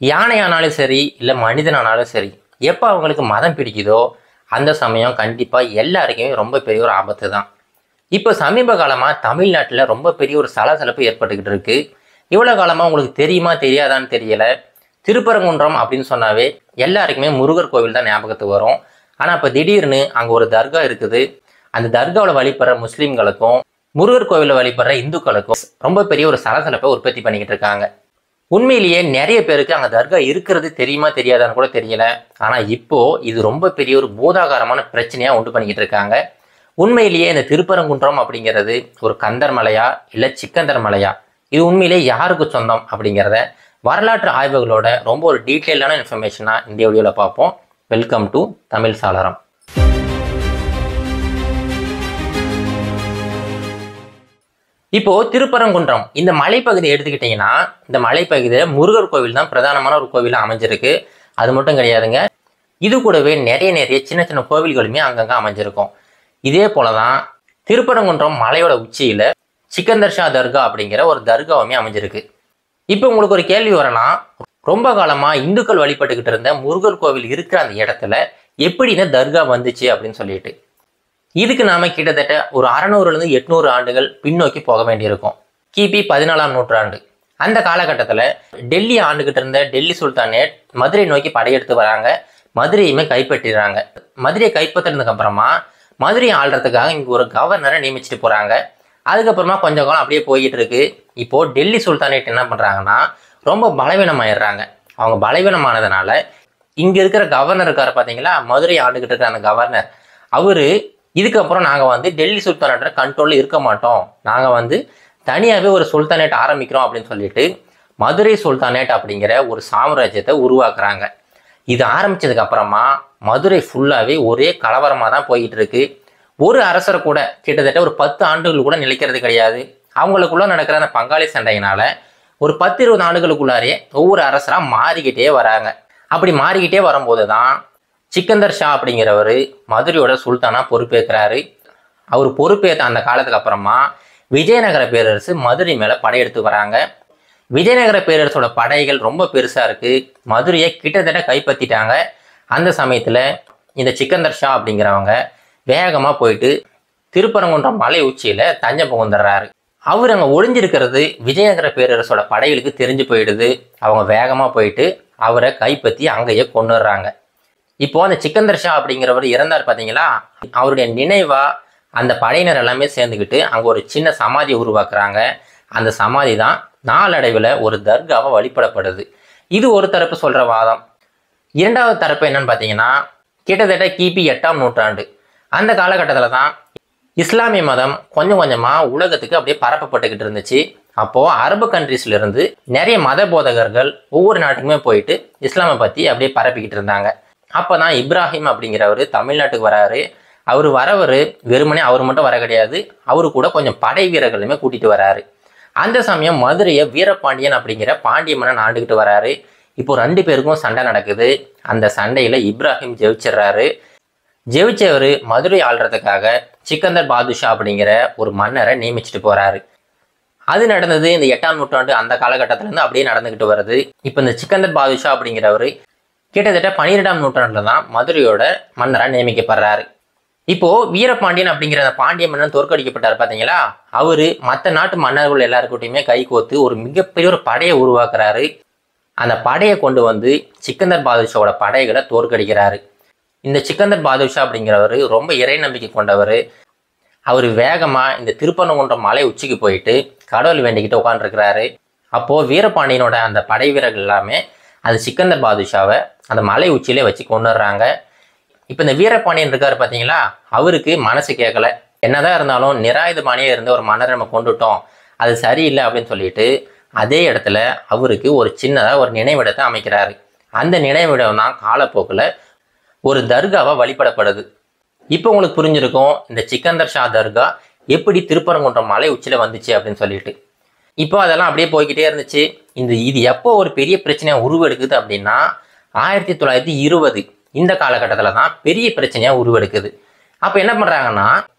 யானையானாலும் சரி, இல்லை மனிதனானாலும் சரி, எப்போ அவங்களுக்கு மதம் பிடிக்குதோ அந்த சமயம் கண்டிப்பாக எல்லாருக்குமே ரொம்ப பெரிய ஒரு ஆபத்து தான். இப்போ சமீப காலமாக தமிழ்நாட்டில் ரொம்ப பெரிய ஒரு சலசலப்பு ஏற்பட்டுக்கிட்டு இருக்கு. இவ்வளோ காலமாக உங்களுக்கு தெரியுமா தெரியாதான்னு தெரியல. திருப்பரங்குன்றம் அப்படின்னு சொன்னாவே எல்லாருக்குமே முருகர் கோவில் தான் ஞாபகத்துக்கு வரும். ஆனால் இப்போ திடீர்னு அங்கே ஒரு தர்கா இருக்குது. அந்த தர்காவில் வழிபடுற முஸ்லீம்களுக்கும் முருகர் கோவிலில் வழிபடுற இந்துக்களுக்கும் ரொம்ப பெரிய ஒரு சலசலப்பை உற்பத்தி பண்ணிக்கிட்டு இருக்காங்க. உண்மையிலேயே நிறைய பேருக்கு அங்கே தர்கா இருக்கிறது தெரியுமா தெரியாதான்னு கூட தெரியல. ஆனால் இப்போ இது ரொம்ப பெரிய ஒரு பூதாகாரமான பிரச்சனையாக உண்டு பண்ணிக்கிட்டு இருக்காங்க. உண்மையிலேயே இந்த திருப்பரங்குன்றம் அப்படிங்கிறது ஒரு கந்தர் மலையா இல்லை சிக்கந்தர் மலையா, இது உண்மையிலேயே யாருக்கு சொந்தம் அப்படிங்கிறத வரலாற்று ஆய்வுகளோட ரொம்ப ஒரு டீட்டெயிலான இன்ஃபர்மேஷனாக இந்த வீடியோவில் பார்ப்போம். வெல்கம் டு தமிழ் சாளரம். இப்போ திருப்பரங்குன்றம் இந்த மலைப்பகுதியை எடுத்துக்கிட்டிங்கன்னா, இந்த மலைப்பகுதியில் முருகர் கோவில் தான் பிரதானமான ஒரு கோவிலாக அமைஞ்சிருக்கு. அது மட்டும் கிடையாதுங்க, இது கூடவே நிறைய சின்ன சின்ன கோவில்களுமே அங்கங்கே அமைஞ்சிருக்கும். இதே போல தான் திருப்பரங்குன்றம் மலையோட உச்சியில் சிக்கந்தர் ஷா தர்கா அப்படிங்கிற ஒரு தர்காவுமே அமைஞ்சிருக்கு. இப்போ உங்களுக்கு ஒரு கேள்வி வரலாம், ரொம்ப காலமாக இந்துக்கள் வழிபட்டுக்கிட்டு இருந்த முருகர் கோவில் இருக்கிற அந்த இடத்துல எப்படி இந்த தர்கா வந்துச்சு அப்படின்னு சொல்லிட்டு. இதுக்கு நாம கிட்டத்தட்ட ஒரு 600 800 ஆண்டுகள் பின்னோக்கி போக வேண்டியிருக்கும். கிபி 14ஆம் நூற்றாண்டு அந்த காலகட்டத்தில் டெல்லி ஆண்டுகிட்டு இருந்த டெல்லி சுல்தானேட் மதுரை நோக்கி படையெடுத்து வராங்க. மதுரையுமே கைப்பற்றிடுறாங்க. மதுரையை கைப்பற்றினதுக்கு அப்புறமா மதுரையை ஆள்றதுக்காக இங்கே ஒரு கவர்னரை நியமிச்சுட்டு போகிறாங்க. அதுக்கப்புறமா கொஞ்சம் காலம் அப்படியே போய்கிட்டு இருக்கு. இப்போது டெல்லி சுல்தானேட் என்ன பண்ணுறாங்கன்னா, ரொம்ப பலவீனமாயிடுறாங்க. அவங்க பலவீனமானதுனால இங்கே இருக்கிற கவர்னர் இருக்கார் பார்த்தீங்களா, மதுரை ஆண்டுகிட்டு இருக்கிற அந்த கவர்னர், அவர் இதுக்கப்புறம் நாங்கள் டெல்லி சுல்தானேட்டை கண்ட்ரோலில் இருக்க மாட்டோம், நாங்கள் தனியாகவே ஒரு சுல்தானேட் ஆரம்பிக்கிறோம் அப்படின்னு சொல்லிட்டு மதுரை சுல்தானேட் அப்படிங்கிற ஒரு சாம்ராஜ்யத்தை உருவாக்குறாங்க. இது ஆரம்பித்ததுக்கு அப்புறமா மதுரை ஃபுல்லாகவே ஒரே கலவரமாக தான் போய்கிட்டு இருக்கு. ஒரு அரசரை கூட கிட்டத்தட்ட ஒரு 10 ஆண்டுகள் கூட நிலைக்கிறது கிடையாது. அவங்களுக்குள்ள நடக்கிற அந்த பங்காளி சண்டையினால ஒரு 10-20 ஆண்டுகளுக்குள்ளாரே ஒவ்வொரு அரசராக மாறிக்கிட்டே வராங்க. அப்படி மாறிக்கிட்டே வரும்போது தான் சிக்கந்தர் ஷா அப்படிங்கிறவர் மதுரையோட சுல்தானாக பொறுப்பேற்கிறாரு. அவர் பொறுப்பேற்ற அந்த காலத்துக்கு அப்புறமா விஜயநகர பேரரசு மதுரை மேலே படையெடுத்து வராங்க. விஜயநகர பேரரசோட படைகள் ரொம்ப பெருசாக இருக்குது. மதுரையை கிட்டத்தட்ட கைப்பற்றிட்டாங்க. அந்த சமயத்தில் இந்த சிக்கந்தர் ஷா அப்படிங்கிறவங்க வேகமாக போயிட்டு திருப்பரங்குன்றம் மலை உச்சியில் தஞ்சம் புகுந்துடுறாரு. அவர் அங்கே ஒளிஞ்சிருக்கிறது விஜயநகர பேரரசோட படைகளுக்கு தெரிஞ்சு போயிடுது. அவங்க வேகமாக போயிட்டு அவரை கைப்பற்றி அங்கேயே கொண்டுடுறாங்க. இப்போது அந்த சிக்கந்தர் ஷா அப்படிங்கிறவர் இறந்தார் பார்த்தீங்களா, அவருடைய நினைவாக அந்த படையினர் எல்லாமே சேர்ந்துக்கிட்டு அங்கே ஒரு சின்ன சமாதியை உருவாக்குறாங்க. அந்த சமாதி தான் நாளடைவில் ஒரு தர்காவை வழிபடப்படுது. இது ஒரு தரப்பு சொல்கிற வாதம். இரண்டாவது தரப்பு என்னன்னு பார்த்தீங்கன்னா, கிட்டத்தட்ட கிபி 8ஆம் நூற்றாண்டு அந்த காலகட்டத்தில் தான் இஸ்லாமிய மதம் கொஞ்சம் கொஞ்சமாக உலகத்துக்கு அப்படியே பரப்பப்பட்டுக்கிட்டு இருந்துச்சு. அப்போது அரபு கண்ட்ரீஸ்லேருந்து நிறைய மத போதகர்கள் ஒவ்வொரு நாட்டுக்குமே போயிட்டு இஸ்லாமை பற்றி அப்படியே பரப்பிக்கிட்டு இருந்தாங்க. அப்போ தான் இப்ராஹிம் அப்படிங்கிறவர் தமிழ்நாட்டுக்கு வராரு. அவர் வரவர் வெறுமனே அவர் மட்டும் வர கிடையாது, அவரு கூட கொஞ்சம் படை வீரர்களுமே கூட்டிகிட்டு வராரு. அந்த சமயம் மதுரையை வீரபாண்டியன் அப்படிங்கிற பாண்டிய மன்னன் ஆண்டுகிட்டு வராரு. இப்போ 2 பேருக்கும் சண்டை நடக்குது. அந்த சண்டையில் இப்ராஹிம் ஜெயிச்சிடுறாரு. ஜெயிச்சவர் மதுரை ஆள்றதுக்காக சிக்கந்தர் பாதுஷா அப்படிங்கிற ஒரு மன்னரை நியமிச்சுட்டு போகிறாரு. அது நடந்தது இந்த 8ஆம் நூற்றாண்டு அந்த காலகட்டத்திலேருந்து அப்படியே நடந்துக்கிட்டு வருது. இப்போ இந்த சிக்கந்தர் பாதுஷா அப்படிங்கிறவர் கிட்டத்தட்ட 12ஆம் நூற்றாண்டில் தான் மதுரையோட மன்னராக நியமிக்கப்படுறாரு. இப்போது வீரபாண்டியன் அப்படிங்கிற அந்த பாண்டிய மன்னன் தோற்கடிக்கப்பட்டார் பார்த்தீங்களா, அவர் மற்ற நாட்டு மன்னர்கள் எல்லாருக்கிட்டையுமே கை கோத்து ஒரு மிகப்பெரிய ஒரு படையை உருவாக்குறாரு. அந்த படையை கொண்டு சிக்கந்தர் பாதுஷாவோட படைகளை தோற்கடிக்கிறாரு. இந்த சிக்கந்தர் பாதுஷா அப்படிங்கிறவர் ரொம்ப இறை நம்பிக்கை கொண்டவர். அவர் வேகமாக இந்த திருப்பரங்குன்றம் மலை உச்சிக்கு போயிட்டு கடவுள் வேண்டிக்கிட்டு உட்காந்துருக்கிறாரு. அப்போது வீரபாண்டியனோட அந்த படை வீரர்கள் எல்லாமே அந்த சிக்கந்தர் பாதுஷாவை அந்த மலை உச்சியிலே வச்சு கொண்டுடுறாங்க. இப்போ இந்த வீரபாண்டியன் இருக்கார் பார்த்தீங்களா, அவருக்கு மனசு கேட்கல. என்னதான் இருந்தாலும் நிராயுதபாணியாக இருந்த ஒரு மன்னரை நம்ம கொண்டுட்டோம், அது சரியில்லை அப்படின்னு சொல்லிட்டு அதே இடத்துல அவருக்கு ஒரு சின்னதாக ஒரு நினைவிடத்தை அமைக்கிறாரு. அந்த நினைவிடம் தான் காலப்போக்கில் ஒரு தர்காவாக வழிபடப்படுது. இப்போ உங்களுக்கு புரிஞ்சிருக்கும் இந்த சிக்கந்தர் ஷா தர்கா எப்படி திருப்பரங்குன்றம் மலை உச்சியில் வந்துச்சு அப்படின்னு சொல்லிட்டு. இப்போ அதெல்லாம் அப்படியே போய்கிட்டே இருந்துச்சு. இது எப்போ ஒரு பெரிய பிரச்சனையாக உருவெடுக்குது அப்படின்னா 1920 இந்த காலகட்டத்தில் தான் பெரிய பிரச்சனையாக உருவெடுக்குது. அப்போ என்ன பண்ணுறாங்கன்னா,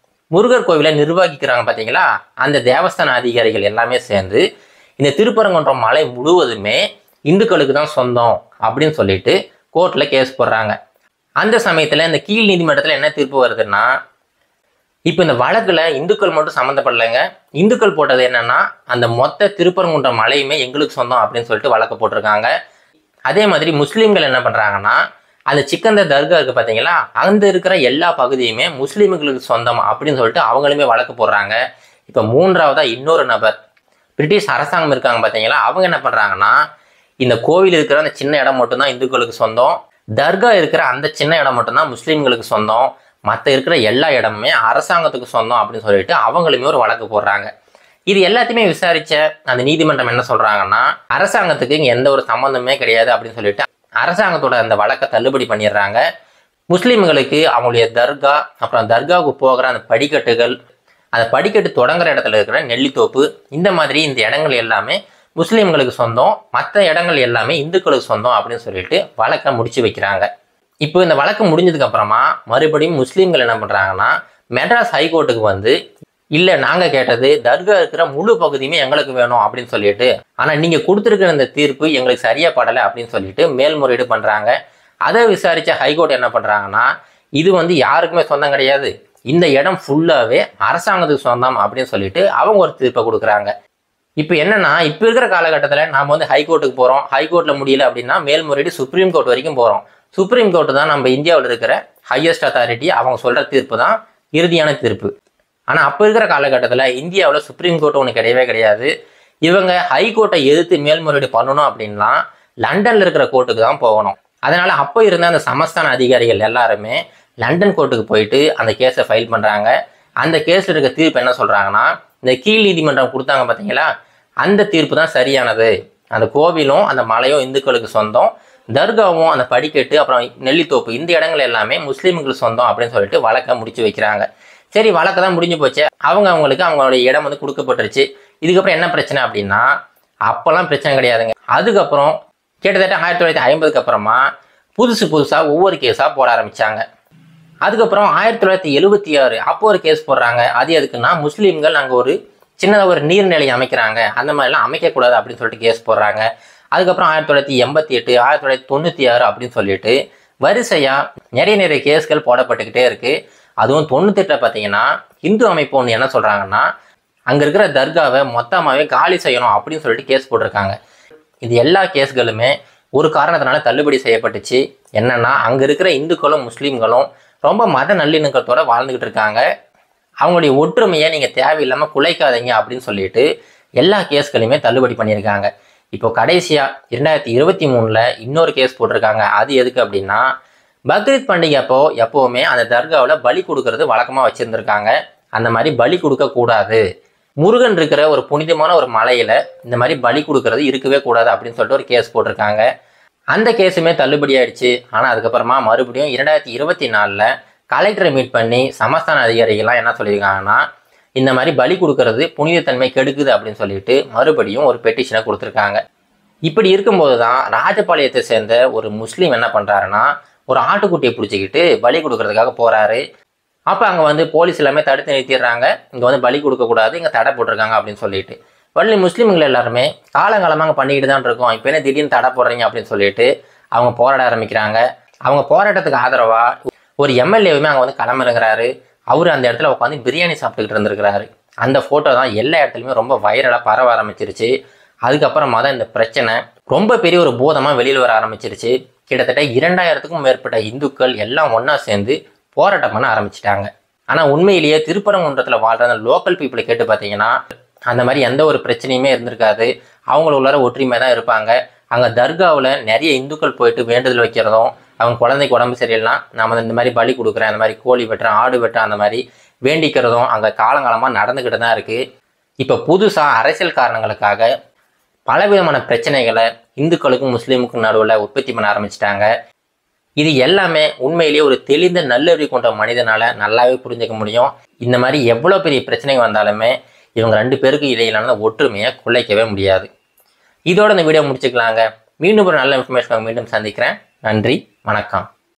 முருகர் கோவிலை நிர்வகிக்கிறாங்க பார்த்தீங்களா, அந்த தேவஸ்தான அதிகாரிகள் எல்லாமே சேர்ந்து இந்த திருப்பரங்குன்றம் மலை முழுவதுமே இந்துக்களுக்கு தான் சொந்தம் அப்படின்னு சொல்லிட்டு கோர்ட்டில் கேஸ் போடுறாங்க. அந்த சமயத்தில் இந்த கீழ் நீதிமன்றத்தில் என்ன தீர்ப்பு வருதுன்னா, இப்போ இந்த வழக்கில் இந்துக்கள் மட்டும் சம்மந்தப்படலைங்க. இந்துக்கள் போட்டது என்னன்னா, அந்த மொத்த திருப்பரங்குன்றம் மலையுமே எங்களுக்கு சொந்தம் அப்படின்னு சொல்லிட்டு வழக்கு போட்டிருக்காங்க. அதே மாதிரி முஸ்லீம்கள் என்ன பண்ணுறாங்கன்னா, அந்த சிக்கந்தர் தர்கா இருக்குது பார்த்தீங்களா, அந்த இருக்கிற எல்லா பகுதியுமே முஸ்லீம்களுக்கு சொந்தம் அப்படின்னு சொல்லிட்டு அவங்களுமே வழக்கு போடுறாங்க. இப்போ மூன்றாவதாக இன்னொரு நபர், பிரிட்டிஷ் அரசாங்கம் இருக்காங்க பார்த்தீங்களா, அவங்க என்ன பண்ணுறாங்கன்னா, இந்த கோவில் இருக்கிற அந்த சின்ன இடம் மட்டும்தான் இந்துக்களுக்கு சொந்தம், தர்கா இருக்கிற அந்த சின்ன இடம் மட்டும்தான் முஸ்லீம்களுக்கு சொந்தம், மற்ற இருக்கிற எல்லா இடமுமே அரசாங்கத்துக்கு சொந்தம் அப்படின்னு சொல்லிட்டு அவங்களுமே ஒரு வழக்கு போடுறாங்க. இது எல்லாத்தையுமே விசாரித்த அந்த நீதிமன்றம் என்ன சொல்கிறாங்கன்னா, அரசாங்கத்துக்கு இங்கே எந்த ஒரு சம்மந்தமே கிடையாது அப்படின்னு சொல்லிட்டு அரசாங்கத்தோட அந்த வழக்கை தள்ளுபடி பண்ணிடுறாங்க. முஸ்லீம்களுக்கு அவங்களுடைய தர்கா, அப்புறம் தர்காவுக்கு போகிற அந்த படிக்கட்டுகள், அந்த படிக்கட்டு தொடங்குற இடத்துல இருக்கிற நெல்லித்தோப்பு, இந்த மாதிரி இந்த இடங்கள் எல்லாமே முஸ்லீம்களுக்கு சொந்தம், மற்ற இடங்கள் எல்லாமே இந்துக்களுக்கு சொந்தம் அப்படின்னு சொல்லிட்டு வழக்கை முடிச்சு வைக்கிறாங்க. இப்போ இந்த வழக்கு முடிஞ்சதுக்கு அப்புறமா மறுபடியும் முஸ்லீம்கள் என்ன பண்ணுறாங்கன்னா, மெட்ராஸ் ஹைகோர்ட்டுக்கு வந்து, இல்லை நாங்கள் கேட்டது தர்கா இருக்கிற முழு பகுதியுமே எங்களுக்கு வேணும் அப்படின்னு சொல்லிட்டு, ஆனால் நீங்கள் கொடுத்துருக்கிற இந்த தீர்ப்பு எங்களுக்கு சரியாக படலை அப்படின்னு சொல்லிட்டு மேல்முறையீடு பண்ணுறாங்க. அதை விசாரித்த ஹைகோர்ட் என்ன பண்ணுறாங்கன்னா, இது வந்து யாருக்குமே சொந்தம் கிடையாது, இந்த இடம் ஃபுல்லாகவே அரசாங்கத்துக்கு சொந்தம் அப்படின்னு சொல்லிட்டு அவங்க ஒரு தீர்ப்பை கொடுக்குறாங்க. இப்போ என்னன்னா, இப்போ இருக்கிற காலகட்டத்தில் நாம் வந்து ஹைகோர்ட்டுக்கு போகிறோம், ஹைகோர்ட்டில் முடியல அப்படின்னா மேல்முறையீடு சுப்ரீம் கோர்ட் வரைக்கும் போகிறோம். சுப்ரீம் கோர்ட்டு தான் நம்ம இந்தியாவில் இருக்கிற ஹையஸ்ட் அத்தாரிட்டி, அவங்க சொல்கிற தீர்ப்பு தான் இறுதியான தீர்ப்பு. ஆனால் அப்போ இருக்கிற காலகட்டத்தில் இந்தியாவில் சுப்ரீம் கோர்ட் ஒன்று கிடையவே கிடையாது. இவங்க ஹைகோர்ட்டை எதிர்த்து மேல்முறையீடு பண்ணணும் அப்படின்னா லண்டனில் இருக்கிற கோர்ட்டுக்கு தான் போகணும். அதனால் அப்போ இருந்த அந்த சமஸ்தான அதிகாரிகள் எல்லாருமே லண்டன் கோர்ட்டுக்கு போயிட்டு அந்த கேஸை ஃபைல் பண்ணுறாங்க. அந்த கேஸில் இருக்க தீர்ப்பு என்ன சொல்கிறாங்கன்னா, இந்த கீழ் நீதிமன்றம் கொடுத்தாங்க பார்த்தீங்களா, அந்த தீர்ப்பு தான் சரியானது, அந்த கோவிலும் அந்த மலையும் இந்துக்களுக்கு சொந்தம், தர்காவும் அந்த படிக்கட்டு அப்புறம் நெல்லித்தோப்பு இந்த இடங்கள் எல்லாமே முஸ்லீம்களுக்கு சொந்தம் அப்படின்னு சொல்லிட்டு வழக்கை முடிச்சு வைக்கிறாங்க. சரி, வழக்கு தான் முடிஞ்சு போச்சு, அவங்களுக்கு அவங்களுடைய இடம் வந்து கொடுக்கப்பட்டுருச்சு. இதுக்கப்புறம் என்ன பிரச்சனை அப்படின்னா, அப்போல்லாம் பிரச்சனை கிடையாதுங்க. அதுக்கப்புறம் கிட்டத்தட்ட 1950க்கு அப்புறமா புதுசாக ஒவ்வொரு கேஸாக போட ஆரம்பித்தாங்க. அதுக்கப்புறம் 1976 அப்போ ஒரு கேஸ் போடுறாங்க. அது எதுக்குன்னா, முஸ்லீம்கள் அங்கே ஒரு சின்னதாக ஒரு நீர்நிலை அமைக்கிறாங்க, அந்த மாதிரிலாம் அமைக்கக்கூடாது அப்படின்னு சொல்லிட்டு கேஸ் போடுறாங்க. அதுக்கப்புறம் 1988, 1996 அப்படின்னு சொல்லிட்டு வரிசையாக நிறைய கேஸ்கள் போடப்பட்டுக்கிட்டே இருக்குது. அதுவும் 98 பார்த்தீங்கன்னா இந்து அமைப்பு ஒன்று என்ன சொல்கிறாங்கன்னா, அங்கே இருக்கிற தர்காவை மொத்தமாகவே காலி செய்யணும் அப்படின்னு சொல்லிட்டு கேஸ் போட்டிருக்காங்க. இது எல்லா கேஸ்களுமே ஒரு காரணத்தினால தள்ளுபடி செய்யப்பட்டுச்சு. என்னென்னா, அங்கே இருக்கிற இந்துக்களும் முஸ்லீம்களும் ரொம்ப மத நல்லிணக்கத்தோடு வாழ்ந்துக்கிட்டு இருக்காங்க, அவங்களுடைய ஒற்றுமையை நீங்கள் தேவையில்லாமல் குலைக்காதீங்க அப்படின்னு சொல்லிட்டு எல்லா கேஸ்களையுமே தள்ளுபடி பண்ணியிருக்காங்க. இப்போ கடைசியாக 2023 இன்னொரு கேஸ் போட்டிருக்காங்க. அது எதுக்கு அப்படின்னா, பக்ரீத் பண்டிகை அப்போ எப்போவுமே அந்த தர்காவில் பலி கொடுக்கறது வழக்கமாக வச்சுருந்துருக்காங்க. அந்த மாதிரி பலி கொடுக்கக்கூடாது, முருகன் இருக்கிற ஒரு புனிதமான ஒரு மலையில் இந்த மாதிரி பலி கொடுக்கறது இருக்கவே கூடாது அப்படின்னு சொல்லிட்டு ஒரு கேஸ் போட்டிருக்காங்க. அந்த கேஸுமே தள்ளுபடி ஆயிடுச்சு. ஆனால் அதுக்கப்புறமா மறுபடியும் 2024 கலெக்டரை மீட் பண்ணி சமஸ்தான அதிகாரிகள்லாம் என்ன சொல்லியிருக்காங்கன்னா, இந்த மாதிரி பலி கொடுக்கறது புனிதத்தன்மை கெடுக்குது அப்படின்னு சொல்லிட்டு மறுபடியும் ஒரு பெட்டிஷனை கொடுத்துருக்காங்க. இப்படி இருக்கும்போது தான் ராஜபாளையத்தை சேர்ந்த ஒரு முஸ்லீம் என்ன பண்ணுறாருன்னா, ஒரு ஆட்டுக்குட்டியை பிடிச்சிக்கிட்டு பலி கொடுக்கறதுக்காக போகிறாரு. அப்போ அங்கே வந்து போலீஸ் எல்லாமே தடுத்து நிறுத்திடுறாங்க, இங்கே வந்து பலி கொடுக்கக்கூடாது, இங்கே தடை போட்டிருக்காங்க அப்படின்னு சொல்லிட்டு. வள்ளி முஸ்லீம்கள் எல்லாருமே காலங்காலமாக பண்ணிக்கிட்டு தான் இருக்கோம், இப்போ என்ன திடீர்னு தடை போடுறீங்க அப்படின்னு சொல்லிட்டு அவங்க போராட ஆரம்பிக்கிறாங்க. அவங்க போராட்டத்துக்கு ஆதரவாக ஒரு எம்எல்ஏவுமே அங்கே வந்து களமிறங்குறாரு. அவர் அந்த இடத்துல உட்காந்து பிரியாணி சாப்பிட்டுக்கிட்டு இருந்திருக்கிறாரு. அந்த ஃபோட்டோ தான் எல்லா இடத்துலையுமே ரொம்ப வைரலாக பரவ ஆரம்பிச்சிருச்சு. அதுக்கப்புறமா தான் இந்த பிரச்சனை ரொம்ப பெரிய ஒரு பூதமாக வெளியில் வர ஆரம்பிச்சிருச்சு. கிட்டத்தட்ட 2000க்கும் மேற்பட்ட இந்துக்கள் எல்லாம் ஒன்றா சேர்ந்து போராட்டம் பண்ண ஆரம்பிச்சிட்டாங்க. ஆனால் உண்மையிலேயே திருப்பரங்குன்றத்தில் வாழ்கிற அந்த லோக்கல் பீப்புளை கேட்டு பார்த்தீங்கன்னா, அந்த மாதிரி எந்த ஒரு பிரச்சனையுமே இருந்திருக்காது. அவங்களுக்குள்ளார ஒற்றுமை தான் இருப்பாங்க. அங்கே தர்காவில் நிறைய இந்துக்கள் போயிட்டு வேண்டுதல் வைக்கிறதும், அவங்க குழந்தைக்கு உடம்பு சரியில்லைனா நம்ம இந்த மாதிரி பலி கொடுக்குறேன், அந்த மாதிரி கோழி வெட்டுறேன், ஆடு வெட்டுறேன், அந்த மாதிரி வேண்டிக்கிறதும் அங்கே காலங்காலமாக நடந்துக்கிட்டு தான் இருக்குது. இப்போ புதுசாக அரசியல் காரணங்களுக்காக பலவிதமான பிரச்சனைகளை இந்துக்களுக்கும் முஸ்லீமுக்கும் நடுவில் உற்பத்தி பண்ண ஆரம்பிச்சிட்டாங்க. இது எல்லாமே உண்மையிலேயே ஒரு தெளிந்த நல்லறிவு கொண்ட மனிதனால் நல்லாவே புரிஞ்சுக்க முடியும். இந்த மாதிரி எவ்வளோ பெரிய பிரச்சனைகள் வந்தாலுமே இவங்க 2 பேருக்கு இடையிலான ஒற்றுமையை குலைக்கவே முடியாது. இதோட இந்த வீடியோ முடிச்சுக்கலாங்க. மீண்டும் ஒரு நல்ல இன்ஃபர்மேஷன் மீண்டும் சந்திக்கிறேன். நன்றி, வணக்கம்.